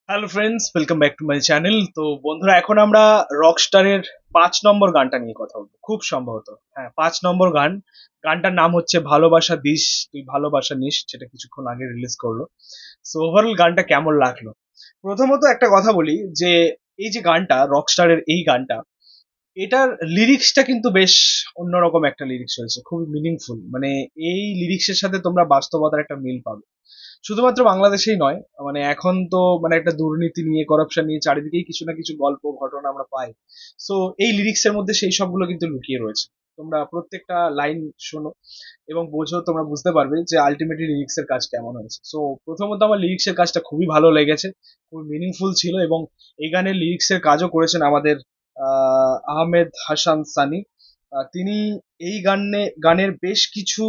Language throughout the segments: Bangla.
Hello friends, welcome back to my channel. তো বন্ধুরা, এখন আমরা রকস্টারের 5 নম্বর গানটা নিয়ে কথা বলবো, খুব সম্ভবত। হ্যাঁ, 5 নম্বর গান। গানটার নাম হচ্ছে ভালোবাসা দিস তুই ভালোবাসা নিস, যেটা কিছুক্ষণ আগে রিলিজ করলো। সো ওভারঅল গানটা কেমন লাগলো? প্রথমত একটা কথা বলি যে এই যে গানটা, রকস্টারের এই গানটা, এটার লিরিক্সটা কিন্তু বেশ অন্যরকম একটা লিরিক্স হয়েছে, খুবই মিনিংফুল। মানে এই লিরিক্সের সাথে তোমরা বাস্তবতার একটা মিল পাবে। শুধুমাত্র বাংলাদেশেই নয়, মানে এখন তো মানে একটা দুর্নীতি নিয়ে, করাপশন নিয়ে চারিদিকেই কিছু না কিছু গল্প ঘটনা আমরা পাই। সো এই লিরিক্সের মধ্যে সেই সবগুলো কিন্তু লুকিয়ে রয়েছে। তোমরা প্রত্যেকটা লাইন শোনো এবং বোঝো, তোমরা বুঝতে পারবে যে আলটিমেটলি লিরিক্সের কাজ কেমন হয়েছে। সো প্রথমত আমার লিরিক্সের কাজটা খুবই ভালো লেগেছে, খুবই মিনিংফুল ছিল। এবং এই গানের লিরিক্সের কাজও করেছেন আমাদের আহমেদ হাসান সানি। তিনি এই গানের বেশ কিছু,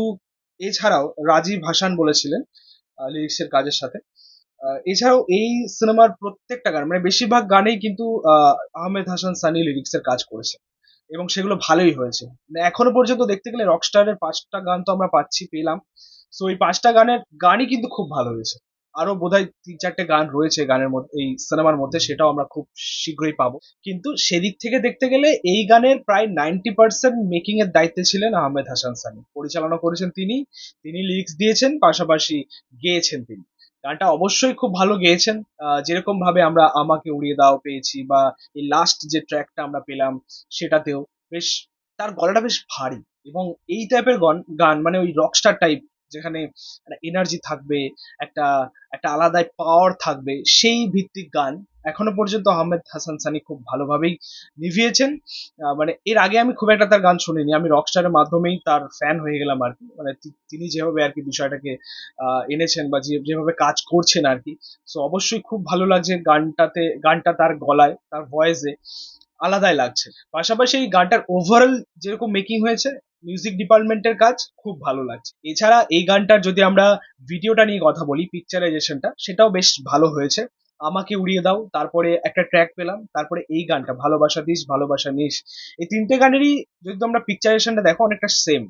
এছাড়াও রাজীব হাসান বলেছিলেন লিরিক্সের কাজের সাথে। এছাড়াও এই সিনেমার প্রত্যেকটা গান, মানে বেশিরভাগ গানেই কিন্তু আহমেদ হাসান সানি লিরিক্সের কাজ করেছে এবং সেগুলো ভালোই হয়েছে। মানে এখনো পর্যন্ত দেখতে গেলে রকস্টারের 5টা গান তো আমরা পেলাম। সো এই 5টা গানই কিন্তু খুব ভালো হয়েছে। আরো বোধহয় 3-4টে গান রয়েছে গানের মধ্যে, এই সিনেমার মধ্যে, সেটাও আমরা খুব শীঘ্রই পাবো। কিন্তু সেদিক থেকে দেখতে গেলে এই গানের প্রায় 90% মেকিং এর দায়িত্বে ছিলেন আহমেদ হাসান সানি। পরিচালনা করেছেন তিনি, তিনি লিরিক্স দিয়েছেন, পাশাপাশি গেয়েছেন তিনি। গানটা অবশ্যই খুব ভালো গেয়েছেন। যেরকম ভাবে আমরা আমাকে উড়িয়ে দাও পেয়েছি, বা এই লাস্ট যে ট্র্যাকটা আমরা পেলাম সেটাতেও বেশ, তার গলাটা বেশ ভারী। এবং এই টাইপের গান গান মানে ওই রকস্টার টাইপ, যেখানে একটা এনার্জি থাকবে, একটা একটা আলাদাই পাওয়ার থাকবে, সেই ভিত্তিক গান এখনো পর্যন্ত আহমেদ হাসান সানি খুব ভালোভাবেই নিভিয়েছেন। মানে এর আগে আমি খুব একটা তার গান শুনিনি, আমি রকস্টারের মাধ্যমেই তার ফ্যান হয়ে গেলাম আর কি। মানে তিনি যেভাবে আর কি বিষয়টাকে এনেছেন, বা যেভাবে কাজ করছেন আর কি। সো অবশ্যই খুব ভালো লাগছে গানটাতে, গানটা তার গলায়, তার ভয়েসে আলাদাই লাগছে। পাশাপাশি এই গানটার ওভারঅল যেরকম মেকিং হয়েছে, মিউজিক ডিপার্টমেন্টের কাজ খুব ভালো লাগছে। এছাড়া এই গানটার যদি আমরা ভিডিওটা নিয়ে কথা বলি, পিকচারাইজেশনটা সেটাও বেশ ভালো হয়েছে। আমাকে উড়িয়ে দাও, তারপরে একটা ট্র্যাক পেলাম, তারপরে এই গানটা ভালোবাসা দিস ভালোবাসা নিস, এই 3টে গানেরই যদি তোমরা পিকচারাইজেশনটা দেখো অনেকটা সেম।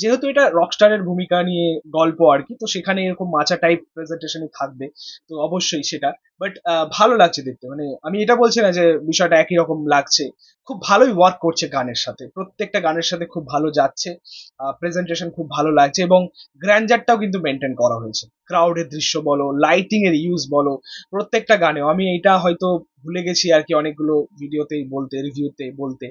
যেহেতু এটা রকস্টারের ভূমিকা নিয়ে গল্প আর কি, তো সেখানে এরকম মাচা টাইপ প্রেজেন্টেশনই থাকবে। তো অবশ্যই সেটা, বাট ভালো লাগছে দেখতে। মানে আমি এটা বলছি না যে বিষয়টা একই রকম লাগছে, খুব ভালোই ওয়ার্ক করছে গানের সাথে, প্রত্যেকটা গানের সাথে খুব ভালো যাচ্ছে। প্রেজেন্টেশন খুব ভালো লাগছে এবং গ্র্যান্ডারটাও কিন্তু মেনটেন করা হয়েছে। ক্রাউডের দৃশ্য বলো, লাইটিং এর ইউজ বলো, প্রত্যেকটা গানেও আমি এটা হয়তো ভুলে গেছি আর কি অনেকগুলো ভিডিওতেই বলতে, রিভিউতে বলতে,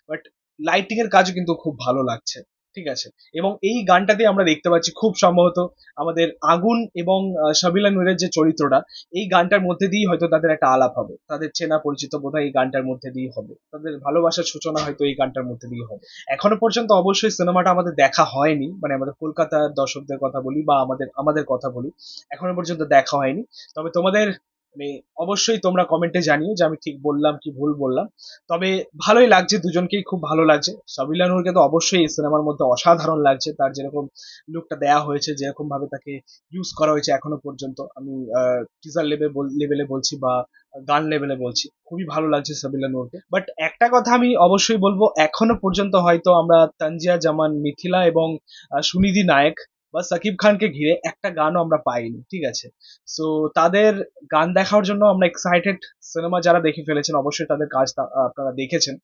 বাট লাইটিং এর কাজও কিন্তু খুব ভালো লাগছে। ঠিক আছে। এবং এই গানটাতে আমরা দেখতে পাচ্ছি খুব সম্ভবত আমাদের আগুন এবং সাবিলা নূরের যে চরিত্রটা, এই গানটার মধ্যে দিয়েই হয়তো তাদের একটা আলাপ হবে, তাদের চেনা পরিচিত বোধহয় এই গানটার মধ্যে দিয়েই হবে, তাদের ভালোবাসার সূচনা হয়তো এই গানটার মধ্যে দিয়ে হবে। এখনো পর্যন্ত অবশ্যই সিনেমাটা আমাদের দেখা হয়নি, মানে আমাদের কলকাতার দর্শকদের কথা বলি বা আমাদের আমাদের কথা বলি, এখনো পর্যন্ত দেখা হয়নি। তবে তোমাদের মানে অবশ্যই তোমরা কমেন্টে জানিও যে আমি ঠিক বললাম কি ভুল বললাম। তবে ভালোই লাগছে, দুজনকেই খুব ভালো লাগছে। সাবিলা নূরকে তো অবশ্যই এই সিনেমার মধ্যে অসাধারণ লাগছে, তার যেরকম লুকটা দেয়া হয়েছে, যেরকম ভাবে তাকে ইউজ করা হয়েছে এখনো পর্যন্ত, আমি টিজার লেভেলে বলছি বা গান লেভেলে বলছি, খুবই ভালো লাগছে সাবিলা নূরকে। বাট একটা কথা আমি অবশ্যই বলবো, এখনো পর্যন্ত হয়তো আমরা তানজিয়া জামান, মিথিলা এবং সুনিধি নায়েক বা সাকিব খানকে ঘিরে একটা গানও আমরা পাইনি। ঠিক আছে। সো তাদের গান দেখার জন্য আমরা এক্সাইটেড। সিনেমা যারা দেখে ফেলেছেন অবশ্যই তাদের কাজ আপনারা দেখেছেন,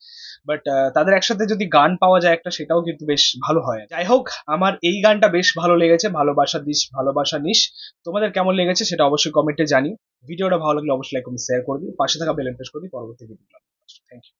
বাট তাদের একসাথে যদি গান পাওয়া যায় একটা, সেটাও কিন্তু বেশ ভালো হয়। যাই হোক, আমার এই গানটা বেশ ভালো লেগেছে, ভালোবাসা দিস ভালোবাসা নিস। তোমাদের কেমন লেগেছে সেটা অবশ্যই কমেন্টে জানি। ভিডিওটা ভালো লাগলে অবশ্যই লাইক কমেন্ট শেয়ার করবি, পাশে থাকা বেল প্রেস করবি পরবর্তী ভিডিও। Thank you.